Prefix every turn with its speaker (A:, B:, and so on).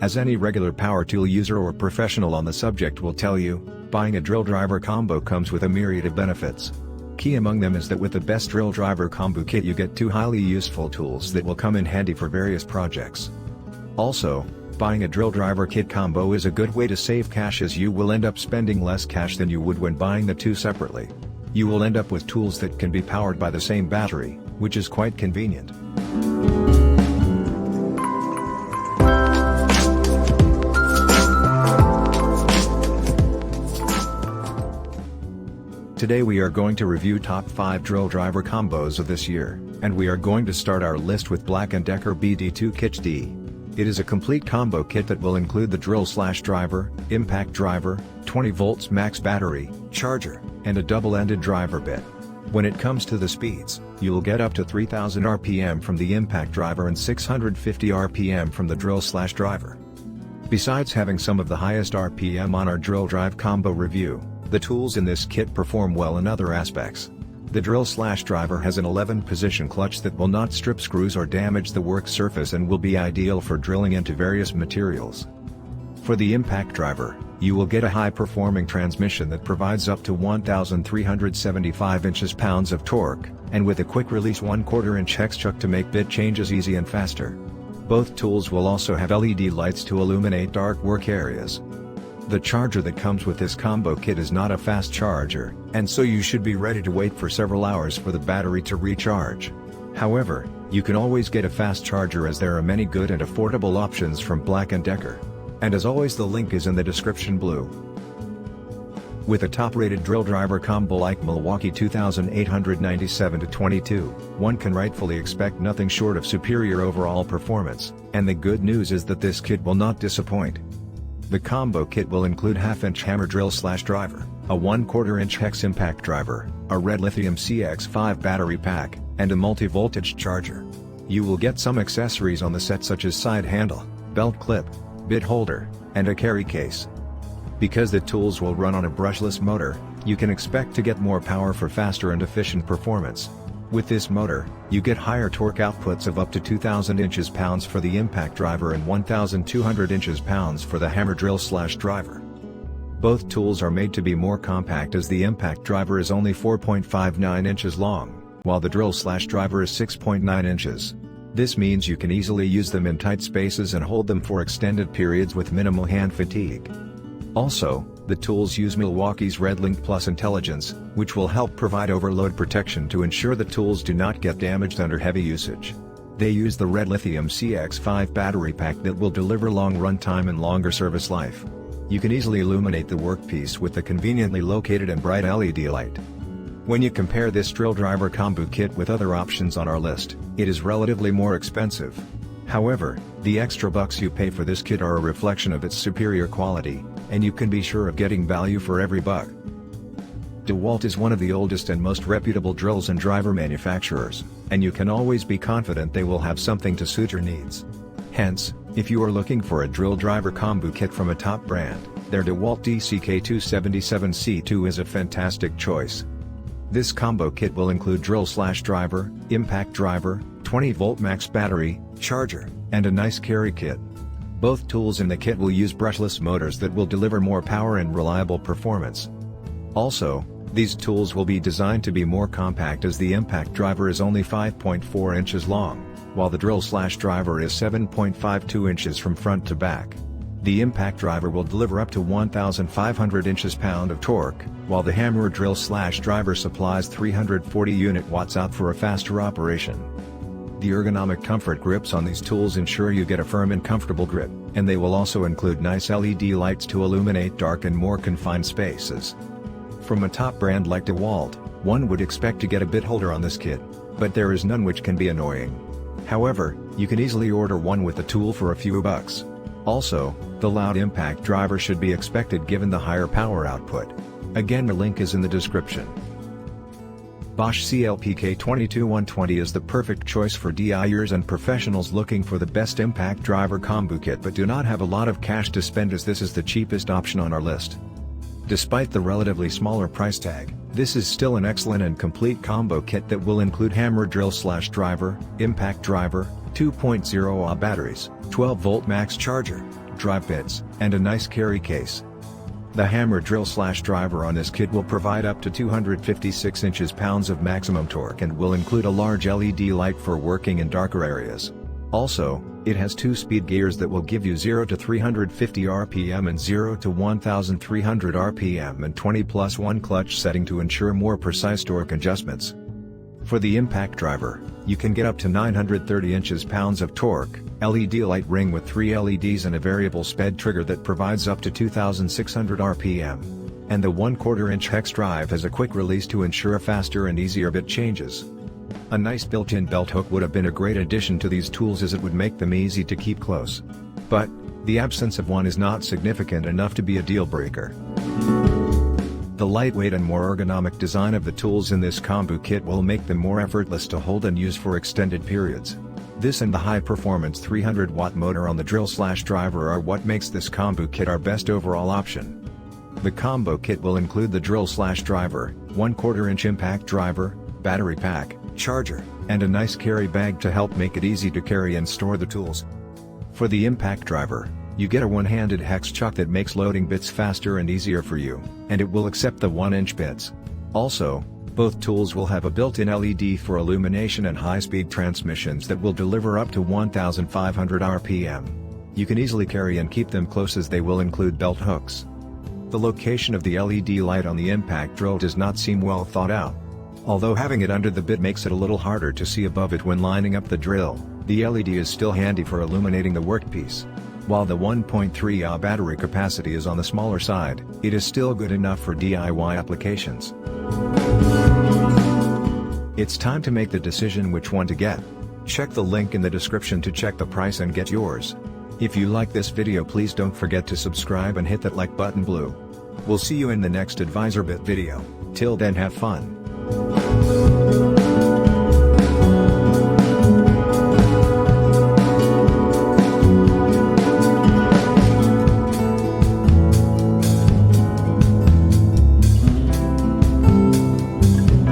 A: As any regular power tool user or professional on the subject will tell you, buying a drill driver combo comes with a myriad of benefits. Key among them is that with the best drill driver combo kit you get two highly useful tools that will come in handy for various projects. Also, buying a drill driver kit combo is a good way to save cash, as you will end up spending less cash than you would when buying the two separately. You will end up with tools that can be powered by the same battery, which is quite convenient. Today we are going to review top 5 drill driver combos of this year, and we are going to start our list with Black & Decker BD2 Kit D. It is a complete combo kit that will include the drill/driver, impact driver, 20 volts max battery, charger, and a double-ended driver bit. When it comes to the speeds, you'll get up to 3000 RPM from the impact driver and 650 RPM from the drill/driver. Besides having some of the highest RPM on our drill drive combo review, the tools in this kit perform well in other aspects. The drill/driver has an 11-position clutch that will not strip screws or damage the work surface and will be ideal for drilling into various materials. For the impact driver, you will get a high-performing transmission that provides up to 1,375 inches-pounds of torque, and with a quick-release 1/4 inch hex chuck to make bit changes easy and faster. Both tools will also have LED lights to illuminate dark work areas. The charger that comes with this combo kit is not a fast charger, and so you should be ready to wait for several hours for the battery to recharge. However, you can always get a fast charger, as there are many good and affordable options from Black & Decker. And as always, the link is in the description below. With a top-rated drill driver combo like Milwaukee 2897-22, one can rightfully expect nothing short of superior overall performance, and the good news is that this kit will not disappoint. The combo kit will include half-inch hammer drill/driver, a 1/4 inch hex impact driver, a red lithium CX5 battery pack, and a multi-voltage charger. You will get some accessories on the set such as side handle, belt clip, bit holder, and a carry case. Because the tools will run on a brushless motor, you can expect to get more power for faster and efficient performance. With this motor, you get higher torque outputs of up to 2,000 inches-pounds for the impact driver and 1,200 inches-pounds for the hammer drill/driver. Both tools are made to be more compact, as the impact driver is only 4.59 inches long, while the drill/driver is 6.9 inches. This means you can easily use them in tight spaces and hold them for extended periods with minimal hand fatigue. Also, the tools use Milwaukee's RedLink Plus intelligence, which will help provide overload protection to ensure the tools do not get damaged under heavy usage. They use the red lithium CX5 battery pack that will deliver long run time and longer service life. You can easily illuminate the workpiece with the conveniently located and bright LED light. When you compare this drill driver combo kit with other options on our list, it is relatively more expensive. However, the extra bucks you pay for this kit are a reflection of its superior quality, and you can be sure of getting value for every buck. DeWalt is one of the oldest and most reputable drills and driver manufacturers, and you can always be confident they will have something to suit your needs. Hence, if you are looking for a drill driver combo kit from a top brand, their DeWalt DCK277C2 is a fantastic choice. This combo kit will include drill/driver, impact driver, 20-volt max battery, charger, and a nice carry kit. Both tools in the kit will use brushless motors that will deliver more power and reliable performance. Also, these tools will be designed to be more compact, as the impact driver is only 5.4 inches long, while the drill/driver is 7.52 inches from front to back. The impact driver will deliver up to 1,500 inches-pound of torque, while the hammer drill/driver supplies 340 unit-watts out for a faster operation. The ergonomic comfort grips on these tools ensure you get a firm and comfortable grip, and they will also include nice LED lights to illuminate dark and more confined spaces. From a top brand like DeWalt, one would expect to get a bit holder on this kit, but there is none, which can be annoying. However, you can easily order one with the tool for a few bucks. Also, the loud impact driver should be expected given the higher power output. Again, the link is in the description. Bosch CLPK22120 is the perfect choice for DIYers and professionals looking for the best impact driver combo kit but do not have a lot of cash to spend, as this is the cheapest option on our list. Despite the relatively smaller price tag, this is still an excellent and complete combo kit that will include hammer drill/driver, impact driver, 2.0 Ah batteries, 12-volt max charger, drive bits, and a nice carry case. The hammer drill/driver on this kit will provide up to 256 inches-pounds of maximum torque and will include a large LED light for working in darker areas. Also, it has 2 speed gears that will give you 0 to 350 RPM and 0 to 1300 RPM and 20+1 clutch setting to ensure more precise torque adjustments. For the impact driver, you can get up to 930 inches-pounds of torque, LED light ring with 3 LEDs and a variable speed trigger that provides up to 2600 RPM. And the 1/4 inch hex drive has a quick release to ensure faster and easier bit changes. A nice built-in belt hook would have been a great addition to these tools as it would make them easy to keep close. But, the absence of one is not significant enough to be a deal breaker. The lightweight and more ergonomic design of the tools in this combo kit will make them more effortless to hold and use for extended periods. This and the high-performance 300-watt motor on the drill/driver are what makes this combo kit our best overall option. The combo kit will include the drill/driver, 1/4 inch impact driver, battery pack, charger, and a nice carry bag to help make it easy to carry and store the tools. For the impact driver, you get a one-handed hex chuck that makes loading bits faster and easier for you, and it will accept the 1-inch bits. Also, both tools will have a built-in LED for illumination and high-speed transmissions that will deliver up to 1500 RPM. You can easily carry and keep them close as they will include belt hooks. The location of the LED light on the impact drill does not seem well thought out. Although having it under the bit makes it a little harder to see above it when lining up the drill, the LED is still handy for illuminating the workpiece. While the 1.3 Ah battery capacity is on the smaller side, it is still good enough for DIY applications. It's time to make the decision which one to get. Check the link in the description to check the price and get yours. If you like this video, please don't forget to subscribe and hit that like button blue. We'll see you in the next AdvisorBit video. Till then, have fun.